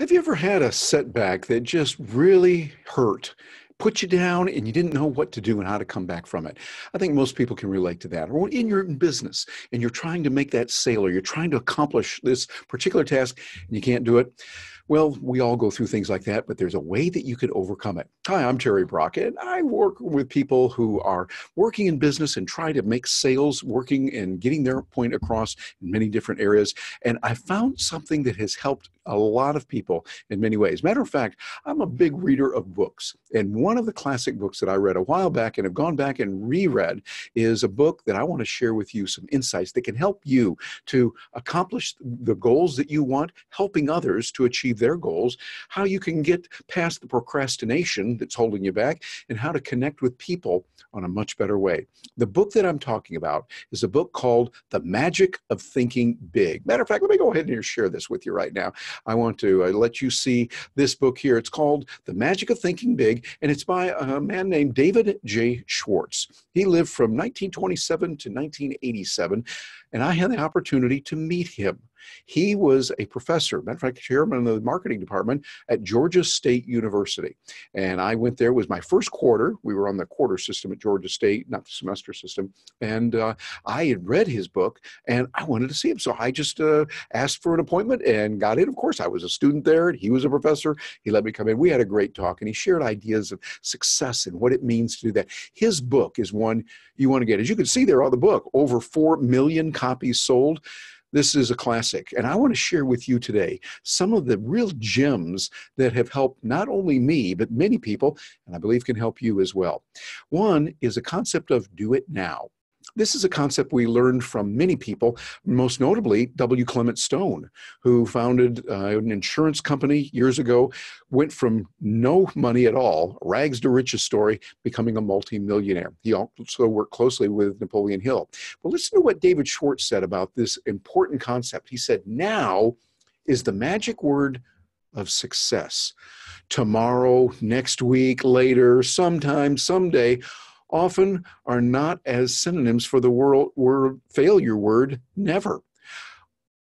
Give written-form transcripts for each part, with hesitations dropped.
Have you ever had a setback that just really hurt, put you down, and you didn't know what to do and how to come back from it? I think most people can relate to that. Or in your business and you're trying to make that sale or you're trying to accomplish this particular task and you can't do it. Well, we all go through things like that, but there's a way that you could overcome it. Hi, I'm Terry Brockett. I work with people who are working in business and try to make sales working and getting their point across in many different areas. And I found something that has helped a lot of people in many ways. Matter of fact, I'm a big reader of books. And one of the classic books that I read a while back and have gone back and reread is a book that I want to share with you some insights that can help you to accomplish the goals that you want, helping others to achieve their goals, how you can get past the procrastination that's holding you back, and how to connect with people on a much better way. The book that I'm talking about is a book called The Magic of Thinking Big. Matter of fact, let me go ahead and share this with you right now. I want to let you see this book here. It's called The Magic of Thinking Big, and it's by a man named David J. Schwartz. He lived from 1927 to 1987, and I had the opportunity to meet him. He was a professor, matter of fact, chairman of the marketing department at Georgia State University. And I went there, it was my first quarter. We were on the quarter system at Georgia State, not the semester system. And I had read his book and I wanted to see him. So I just asked for an appointment and got in. Of course, I was a student there and he was a professor. He let me come in. We had a great talk and he shared ideas of success and what it means to do that. His book is one you want to get. As you can see there on the book, over 4 million copies sold. This is a classic, and I want to share with you today some of the real gems that have helped not only me, but many people, and I believe can help you as well. One is a concept of do it now. This is a concept we learned from many people, most notably W. Clement Stone, who founded an insurance company years ago, went from no money at all, rags to riches story, becoming a multimillionaire. He also worked closely with Napoleon Hill. But listen to what David Schwartz said about this important concept. He said, now is the magic word of success. Tomorrow, next week, later, sometime, someday, often are not as synonyms for the word failure word never.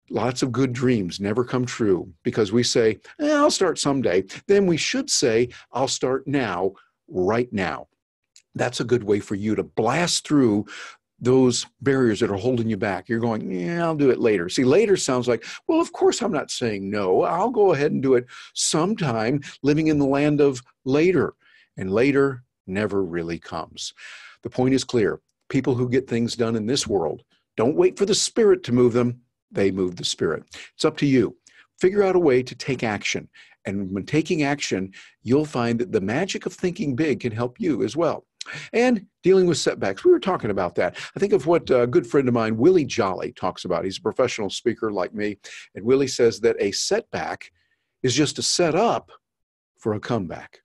Lots of good dreams never come true because we say, I'll start someday. Then we should say, I'll start now, right now. That's a good way for you to blast through those barriers that are holding you back. You're going, yeah, I'll do it later. See, later sounds like, well, of course I'm not saying no. I'll go ahead and do it sometime, living in the land of later. And later never really comes. The point is clear. People who get things done in this world don't wait for the spirit to move them. They move the spirit. It's up to you. Figure out a way to take action. And when taking action, you'll find that the magic of thinking big can help you as well. And dealing with setbacks. We were talking about that. I think of what a good friend of mine, Willie Jolly, talks about. He's a professional speaker like me. And Willie says that a setback is just a setup for a comeback.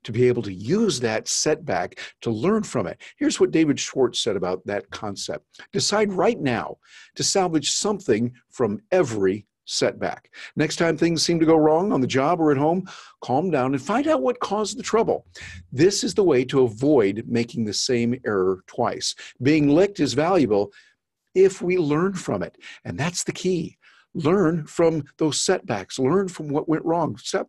To be able to use that setback to learn from it. Here's what David Schwartz said about that concept. Decide right now to salvage something from every setback. Next time things seem to go wrong on the job or at home, calm down and find out what caused the trouble. This is the way to avoid making the same error twice. Being licked is valuable if we learn from it. And that's the key. Learn from those setbacks. Learn from what went wrong. Step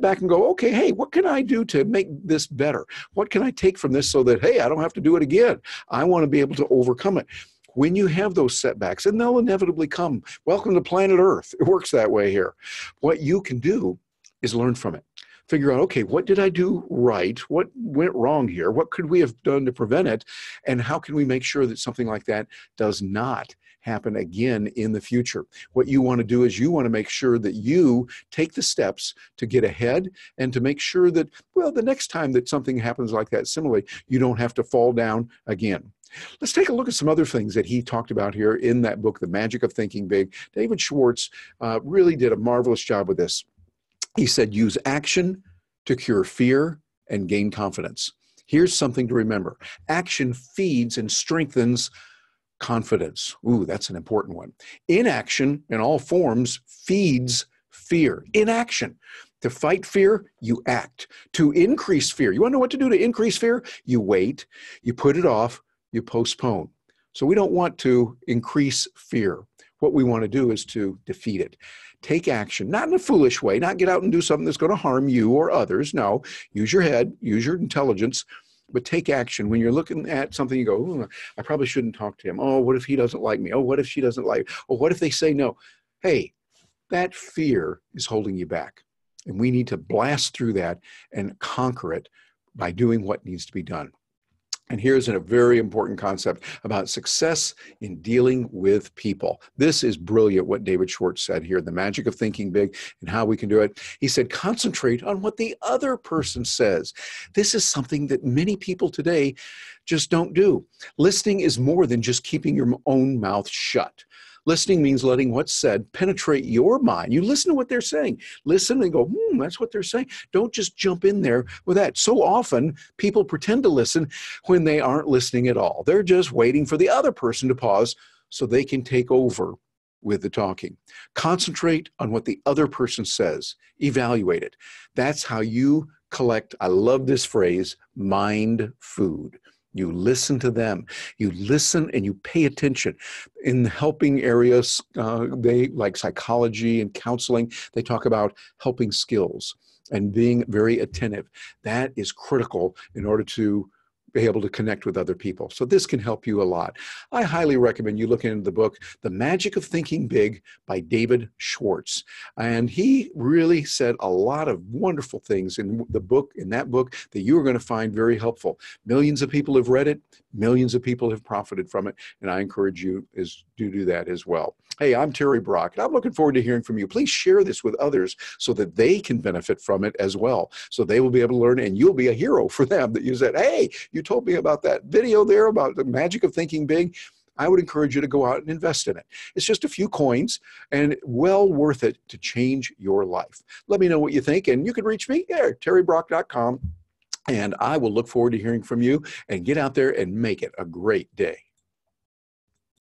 back and go, okay, hey, what can I do to make this better? What can I take from this so that, hey, I don't have to do it again? I want to be able to overcome it. When you have those setbacks, and they'll inevitably come, welcome to planet Earth. It works that way here. What you can do is learn from it. Figure out, okay, what did I do right? What went wrong here? What could we have done to prevent it? And how can we make sure that something like that does not happen again in the future? What you want to do is you want to make sure that you take the steps to get ahead and to make sure that, well, the next time that something happens like that, similarly, you don't have to fall down again. Let's take a look at some other things that he talked about here in that book, The Magic of Thinking Big. David Schwartz really did a marvelous job with this. He said, use action to cure fear and gain confidence. Here's something to remember. Action feeds and strengthens confidence. Ooh, that's an important one. Inaction in all forms feeds fear. Inaction. To fight fear, you act. To increase fear. You want to know what to do to increase fear? You wait, you put it off, you postpone. So we don't want to increase fear. what we want to do is to defeat it. Take action, not in a foolish way, not get out and do something that's going to harm you or others. No, use your head, use your intelligence, but take action. When you're looking at something, you go, "Ooh, I probably shouldn't talk to him. Oh, what if he doesn't like me? Oh, what if she doesn't like me? Oh, what if they say no?" Hey, that fear is holding you back. And we need to blast through that and conquer it by doing what needs to be done. And here's a very important concept about success in dealing with people. This is brilliant what David Schwartz said here, the magic of thinking big and how we can do it. He said, concentrate on what the other person says. This is something that many people today just don't do. Listening is more than just keeping your own mouth shut. Listening means letting what's said penetrate your mind. You listen to what they're saying. Listen and go, that's what they're saying. Don't just jump in there with that. So often, people pretend to listen when they aren't listening at all. They're just waiting for the other person to pause so they can take over with the talking. Concentrate on what the other person says. Evaluate it. That's how you collect, I love this phrase, mind food. You listen to them. You listen and you pay attention. In the helping areas, they like psychology and counseling, they talk about helping skills and being very attentive. That is critical in order to be able to connect with other people. So this can help you a lot. I highly recommend you look into the book, The Magic of Thinking Big by David Schwartz. And he really said a lot of wonderful things in the book, in that book, that you are going to find very helpful. Millions of people have read it. Millions of people have profited from it. And I encourage you to do that as well. Hey, I'm Terry Brock, and I'm looking forward to hearing from you. Please share this with others so that they can benefit from it as well. So they will be able to learn, and you'll be a hero for them that you said, hey, you told me about that video there about the magic of thinking big. I would encourage you to go out and invest in it. It's just a few coins and well worth it to change your life. Let me know what you think, and you can reach me there, terrybrock.com, and I will look forward to hearing from you, and get out there and make it a great day.